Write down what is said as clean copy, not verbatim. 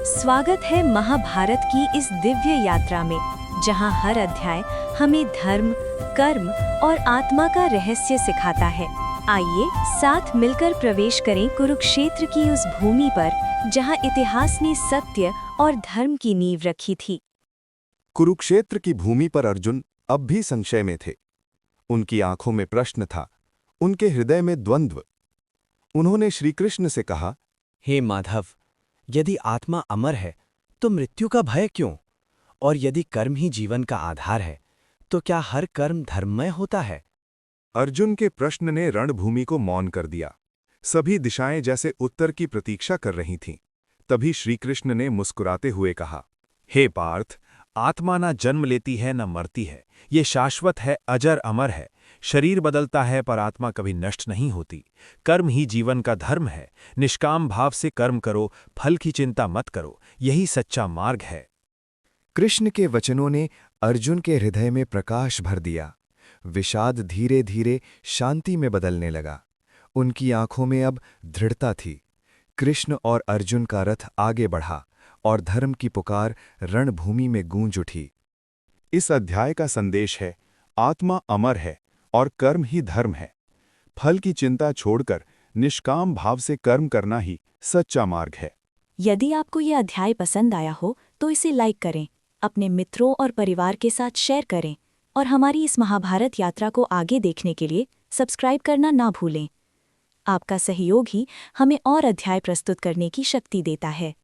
स्वागत है महाभारत की इस दिव्य यात्रा में, जहां हर अध्याय हमें धर्म, कर्म और आत्मा का रहस्य सिखाता है। आइए साथ मिलकर प्रवेश करें कुरुक्षेत्र की उस भूमि पर, जहां इतिहास ने सत्य और धर्म की नींव रखी थी। कुरुक्षेत्र की भूमि पर अर्जुन अब भी संशय में थे। उनकी आंखों में प्रश्न था, उनके हृदय में द्वंद्व। उन्होंने श्रीकृष्ण से कहा, हे माधव, यदि आत्मा अमर है तो मृत्यु का भय क्यों? और यदि कर्म ही जीवन का आधार है तो क्या हर कर्म धर्ममय होता है? अर्जुन के प्रश्न ने रणभूमि को मौन कर दिया। सभी दिशाएं जैसे उत्तर की प्रतीक्षा कर रही थीं। तभी श्रीकृष्ण ने मुस्कुराते हुए कहा, हे पार्थ, आत्मा न जन्म लेती है न मरती है। ये शाश्वत है, अजर अमर है। शरीर बदलता है पर आत्मा कभी नष्ट नहीं होती। कर्म ही जीवन का धर्म है। निष्काम भाव से कर्म करो, फल की चिंता मत करो, यही सच्चा मार्ग है। कृष्ण के वचनों ने अर्जुन के हृदय में प्रकाश भर दिया। विषाद धीरे धीरे शांति में बदलने लगा। उनकी आंखों में अब दृढ़ता थी। कृष्ण और अर्जुन का रथ आगे बढ़ा और धर्म की पुकार रणभूमि में गूंज उठी। इस अध्याय का संदेश है, आत्मा अमर है और कर्म ही धर्म है। फल की चिंता छोड़कर निष्काम भाव से कर्म करना ही सच्चा मार्ग है। यदि आपको ये अध्याय पसंद आया हो तो इसे लाइक करें, अपने मित्रों और परिवार के साथ शेयर करें और हमारी इस महाभारत यात्रा को आगे देखने के लिए सब्सक्राइब करना ना भूलें। आपका सहयोग ही हमें और अध्याय प्रस्तुत करने की शक्ति देता है।